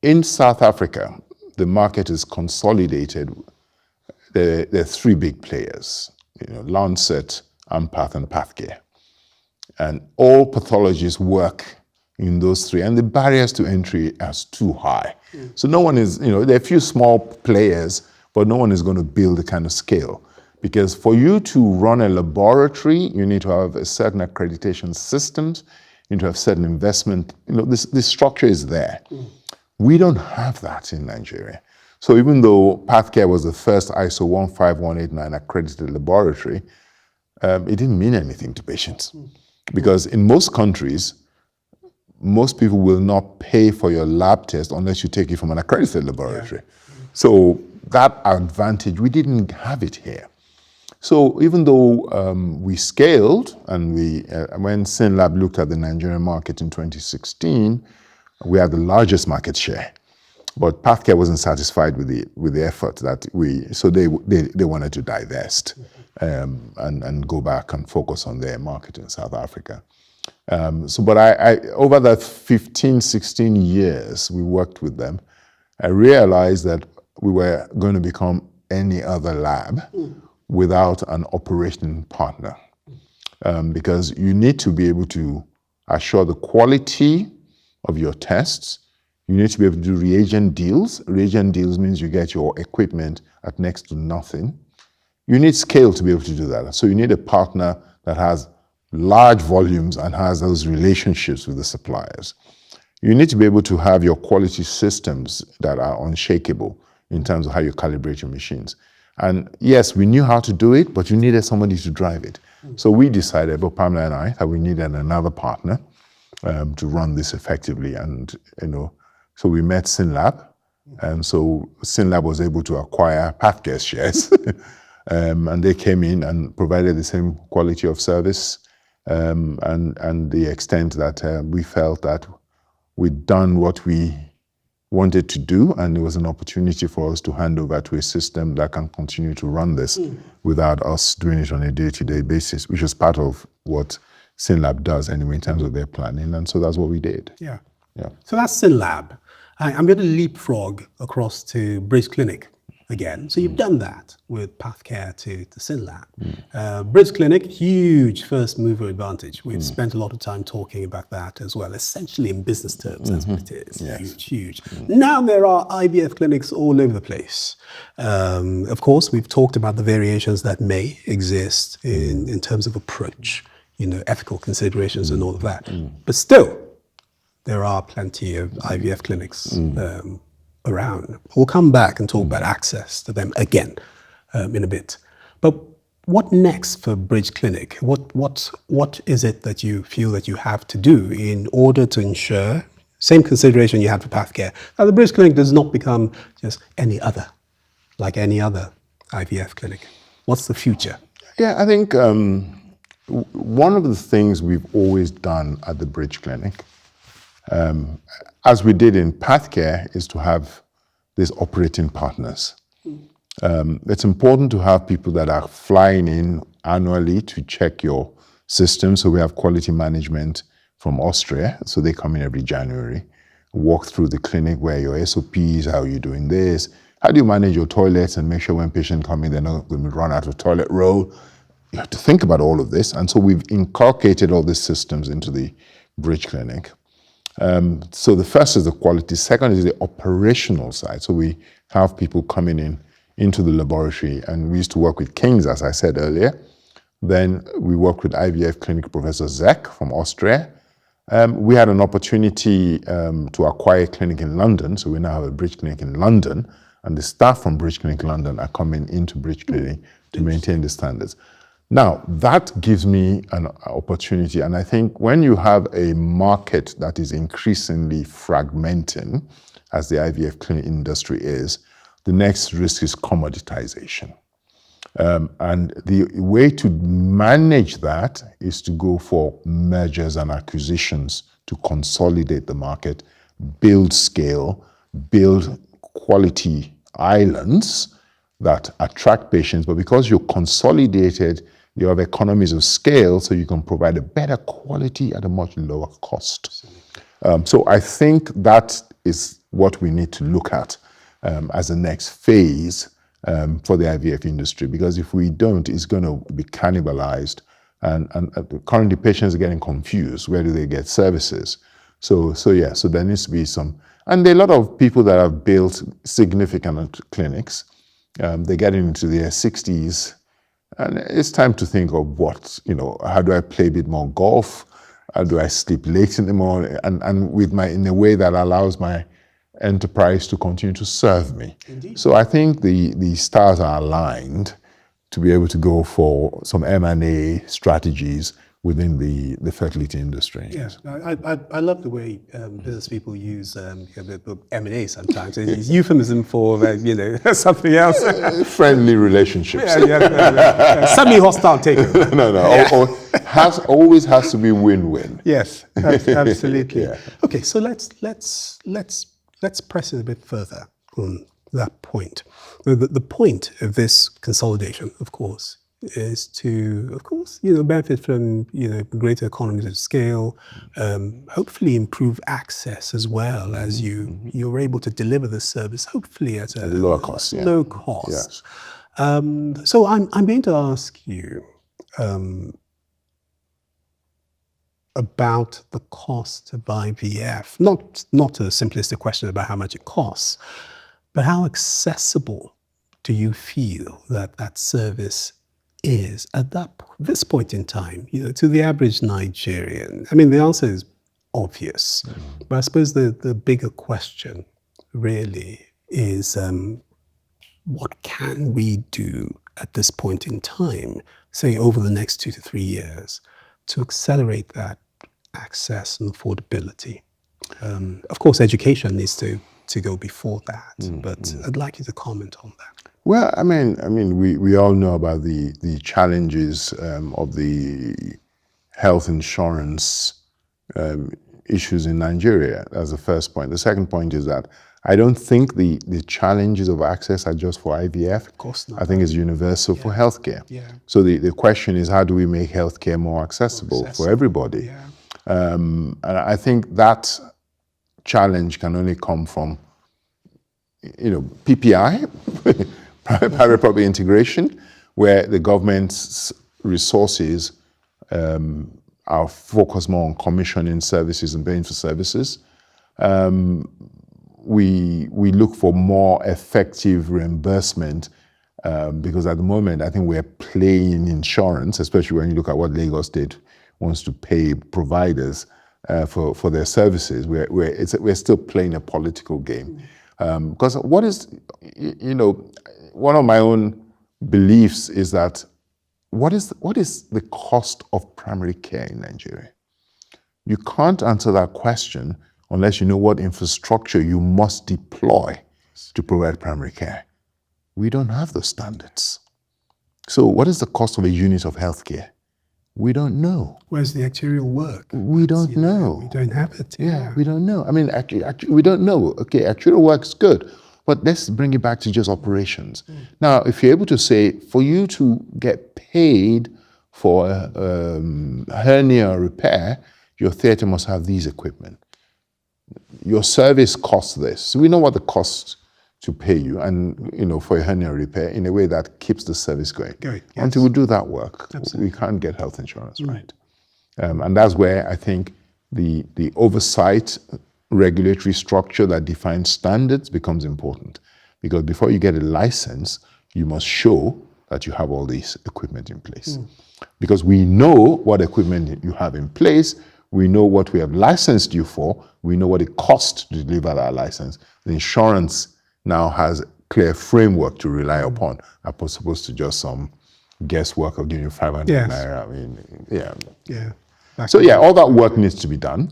in South Africa, the market is consolidated. There are three big players, you know, Lancet, Ampath, and PathCare. And all pathologists work in those three, and the barriers to entry are too high. So no one is, you know, there are a few small players, but no one is going to build the kind of scale. Because for you to run a laboratory, you need to have a certain accreditation systems, you need to have certain investment, you know, this structure is there. We don't have that in Nigeria. So even though PathCare was the first ISO 15189 accredited laboratory, it didn't mean anything to patients. Because in most countries, most people will not pay for your lab test unless you take it from an accredited laboratory. Yeah. So that advantage, we didn't have it here. So even though we scaled, and when SynLab looked at the Nigerian market in 2016, we had the largest market share. But Pathcare wasn't satisfied with the effort that so they wanted to divest and go back and focus on their market in South Africa. But I over that 15, 16 years we worked with them, I realized that we were going to become any other lab without an operating partner. Because you need to be able to assure the quality of your tests. You need to be able to do reagent deals. Reagent deals means you get your equipment at next to nothing. You need scale to be able to do that. So you need a partner that has large volumes and has those relationships with the suppliers. You need to be able to have your quality systems that are unshakable in terms of how you calibrate your machines. And yes, we knew how to do it, but you needed somebody to drive it. So we decided, both Pamela and I, that we needed another partner to run this effectively. And, so we met SynLab. And so SynLab was able to acquire Pathcare's shares. And they came in and provided the same quality of service and the extent that we felt that we'd done what we wanted to do, and it was an opportunity for us to hand over to a system that can continue to run this without us doing it on a day-to-day basis, which is part of what SynLab does anyway in terms of their planning, and so that's what we did. Yeah. Yeah. So that's SynLab. I'm going to leapfrog across to Bridge Clinic again. So you've done that with Pathcare to SynLab. Bridge Clinic, huge first mover advantage. We've spent a lot of time talking about that as well, essentially in business terms, that's what it is. Yes. Huge. Now there are IVF clinics all over the place. Of course, we've talked about the variations that may exist in terms of approach, ethical considerations and all of that. But still, there are plenty of IVF clinics around. We'll come back and talk about access to them again in a bit. But what next for Bridge Clinic? What is it that you feel that you have to do in order to ensure, same consideration you had for Pathcare, that the Bridge Clinic does not become just any other IVF clinic? What's the future? Yeah, I think one of the things we've always done at the Bridge Clinic, as we did in Pathcare, is to have these operating partners. It's important to have people that are flying in annually to check your system. So we have quality management from Austria. So they come in every January, walk through the clinic where your SOPs, how you're doing this, how do you manage your toilets and make sure when patients come in, they're not going to run out of toilet roll. You have to think about all of this. And so we've inculcated all these systems into the Bridge Clinic. So the first is the quality, second is the operational side. So we have people coming into the laboratory, and we used to work with King's, as I said earlier. Then we worked with IVF clinic Professor Zek from Austria. We had an opportunity to acquire a clinic in London, so we now have a Bridge Clinic in London, and the staff from Bridge Clinic London are coming into Bridge Clinic to maintain the standards. Now, that gives me an opportunity, and I think when you have a market that is increasingly fragmenting, as the IVF clinic industry is, the next risk is commoditization. And the way to manage that is to go for mergers and acquisitions to consolidate the market, build scale, build quality islands that attract patients, but because you're consolidated, you have economies of scale, so you can provide a better quality at a much lower cost. So I think that is what we need to look at as the next phase for the IVF industry, because if we don't, it's going to be cannibalized, and currently patients are getting confused. Where do they get services? So there needs to be some, and there are a lot of people that have built significant clinics. They're getting into their 60s, and it's time to think of how do I play a bit more golf? How do I sleep late in the morning? And in a way that allows my enterprise to continue to serve me. Indeed. So I think the stars are aligned to be able to go for some M&A strategies within the fertility industry. Yes, I love the way business people use the M&A sometimes. It's euphemism for something else. Friendly relationships. Semi-hostile takeover. No. Always has to be win-win. Yes, absolutely. Yeah. Okay, so let's let's press it a bit further on that point. The point of this consolidation, of course, is to, of course, benefit from, greater economies of scale, hopefully improve access as well as you're able to deliver the service, hopefully at a lower cost. Yeah. low cost. Yes. So I'm going to ask you about the cost of IVF, not a simplistic question about how much it costs, but how accessible do you feel that service is at this point in time, to the average Nigerian? I mean, the answer is obvious, but I suppose the bigger question really is, what can we do at this point in time, say over the next 2 to 3 years, to accelerate that access and affordability? Of course, education needs to go before that, but I'd like you to comment on that. Well, I mean, we all know about the challenges of the health insurance issues in Nigeria. As the first point. The second point is that I don't think the challenges of access are just for IVF. Of course not. I think it's universal for healthcare. Yeah. So the question is, how do we make healthcare more accessible for everybody? Yeah. And I think that challenge can only come from, PPI, private-public integration, where the government's resources are focused more on commissioning services and paying for services. We look for more effective reimbursement because at the moment, I think we're playing insurance, especially when you look at what Lagos State wants to pay providers for their services. We're still playing a political game. Because what is, one of my own beliefs is that what is the cost of primary care in Nigeria? You can't answer that question unless you know what infrastructure you must deploy to provide primary care. We don't have those standards. So what is the cost of a unit of healthcare? We don't know. Where's the actuarial work? We don't know. We don't have it. Yeah, we don't know. I mean, actually, we don't know. Okay, actuarial work's good, but let's bring it back to just operations. Now, if you're able to say, for you to get paid for hernia repair, your theater must have these equipment. Your service costs this. So we know what the cost to pay you and, for a hernia repair in a way that keeps the service going. Yes. Until we do that work, Absolutely. we can't get health insurance right. And that's where I think the oversight regulatory structure that defines standards becomes important. Because before you get a license, you must show that you have all these equipment in place. Because we know what equipment you have in place, we know what we have licensed you for, we know what it costs to deliver that license. The insurance now has a clear framework to rely upon, as opposed to just some guesswork of giving you 500 naira. I mean, yeah. So yeah, all that work needs to be done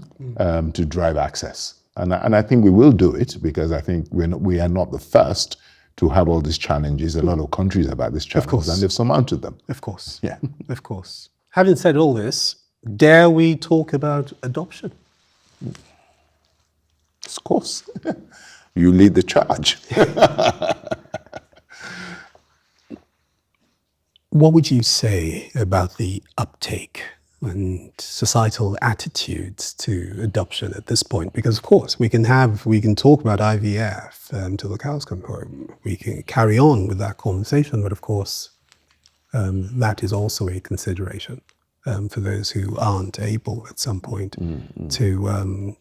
to drive access. And I think we will do it because I think we are not the first to have all these challenges. A lot of countries have had these challenges and they've surmounted them. Of course. Yeah. Of course. Having said all this, dare we talk about adoption? Of course. You lead the charge. What would you say about the uptake and societal attitudes to adoption at this point? Because of course we can talk about IVF till the cows come home. We can carry on with that conversation, but of course that is also a consideration for those who aren't able at some point to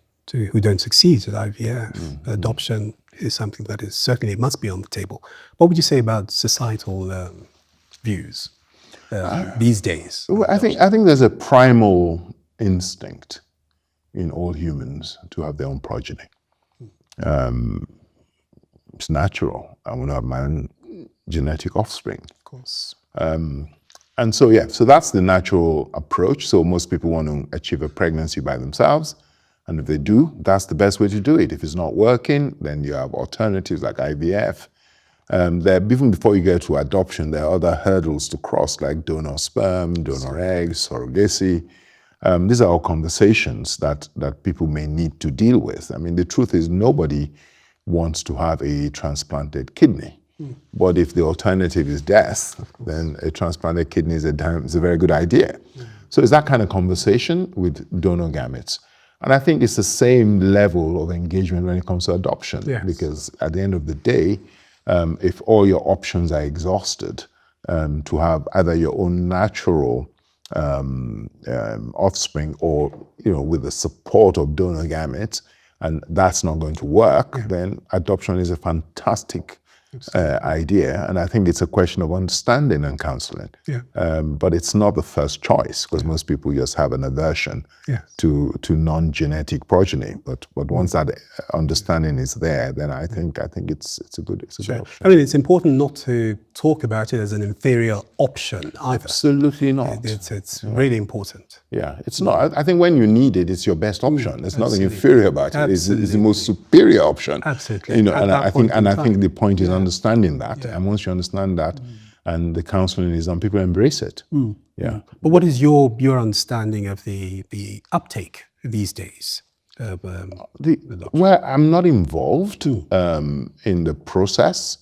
who don't succeed at IVF. Adoption is something that is certainly must be on the table. What would you say about societal views these days? Well, I think there's a primal instinct in all humans to have their own progeny. It's natural. I want to have my own genetic offspring. Of course. And so that's the natural approach. So most people want to achieve a pregnancy by themselves. And if they do, that's the best way to do it. If it's not working, then you have alternatives like IVF. Even before you get to adoption, there are other hurdles to cross, like donor sperm, donor eggs, surrogacy. These are all conversations that people may need to deal with. I mean, the truth is nobody wants to have a transplanted kidney. But if the alternative is death, then a transplanted kidney is a very good idea. So it's that kind of conversation with donor gametes. And I think it's the same level of engagement when it comes to adoption. Yes. Because at the end of the day, if all your options are exhausted, to have either your own natural offspring or, with the support of donor gametes, and that's not going to work, then adoption is a fantastic idea. And I think it's a question of understanding and counseling. But it's not the first choice, because most people just have an aversion to non-genetic progeny. But once that understanding is there, then I think it's a good option. I mean, it's important not to talk about it as an inferior option either. Absolutely not. It's really important. Yeah, it's not. I think when you need it, it's your best option. There's nothing inferior about it. It's the most superior option. Absolutely. And I think the point is understanding that. And once you understand that, and the counseling is done, people embrace it. Yeah. But what is your understanding of the uptake these days? Well, I'm not involved in the process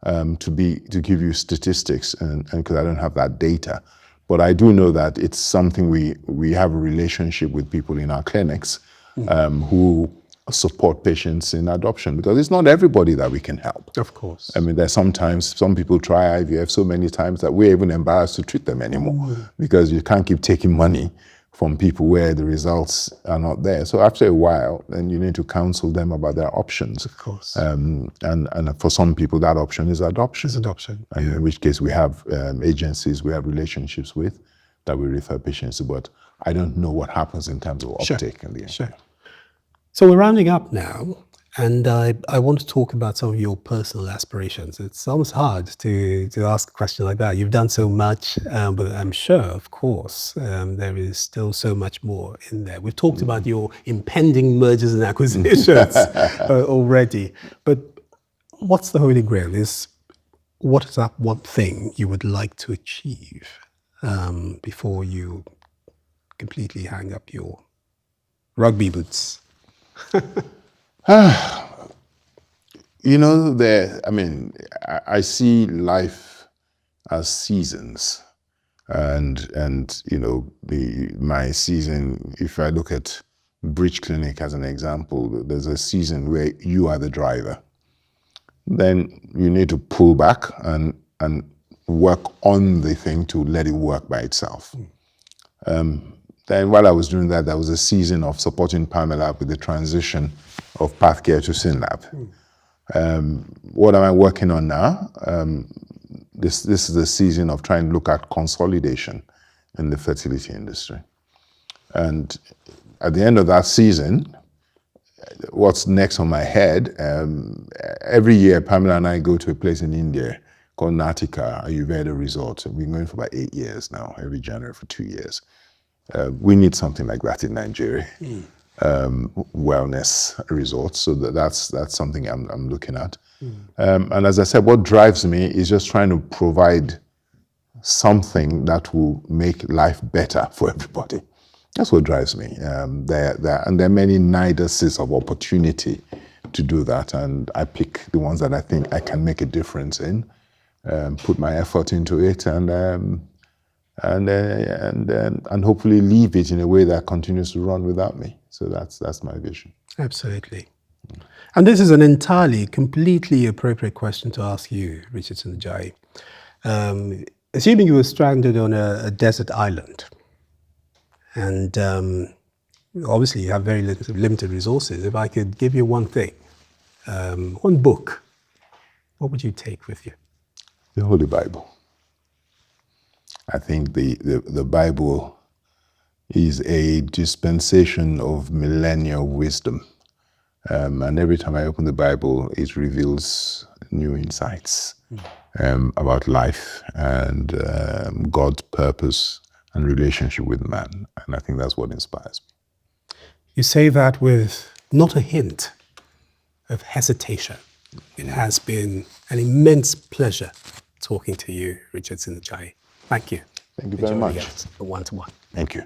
to give you statistics, and because I don't have that data. But I do know that it's something we have a relationship with people in our clinics who support patients in adoption, because it's not everybody that we can help. Of course. I mean, there's sometimes some people try IVF so many times that we're even embarrassed to treat them anymore, because you can't keep taking money from people where the results are not there. So after a while, then you need to counsel them about their options. Of course. And for some people, that option is adoption. It's adoption. And in which case we have agencies we have relationships with that we refer patients to, but I don't know what happens in terms of uptake in the end. Sure. So we're rounding up now, and I want to talk about some of your personal aspirations. It's almost hard to ask a question like that. You've done so much, but I'm sure, of course, there is still so much more in there. We've talked about your impending mergers and acquisitions already, but what's the holy grail? What is that one thing you would like to achieve before you completely hang up your rugby boots? I see life as seasons, and my season, if I look at Bridge Clinic as an example, there's a season where you are the driver. Then you need to pull back and work on the thing to let it work by itself. Then while I was doing that, there was a season of supporting Pamela with the transition of Pathcare to SynLab. What am I working on now? This is the season of trying to look at consolidation in the fertility industry. And at the end of that season, what's next on my head, every year Pamela and I go to a place in India called Natika Ayurveda Resort. We've been going for about 8 years now, every January for 2 years. We need something like that in Nigeria, wellness resorts. So that's something I'm looking at. And as I said, what drives me is just trying to provide something that will make life better for everybody. That's what drives me. There are many niduses of opportunity to do that, and I pick the ones that I think I can make a difference in, put my effort into it, and hopefully leave it in a way that continues to run without me. So that's my vision. Absolutely. And this is an entirely, completely appropriate question to ask you, Richardson Ajayi. Assuming you were stranded on a desert island, and obviously you have very limited resources, if I could give you one thing, one book, what would you take with you? The Holy Bible. I think the Bible is a dispensation of millennial wisdom. And every time I open the Bible, it reveals new insights about life and God's purpose and relationship with man. And I think that's what inspires me. You say that with not a hint of hesitation. It has been an immense pleasure talking to you, Richardson Ajayi. Thank you. Thank you very much. A one-to-one. Thank you.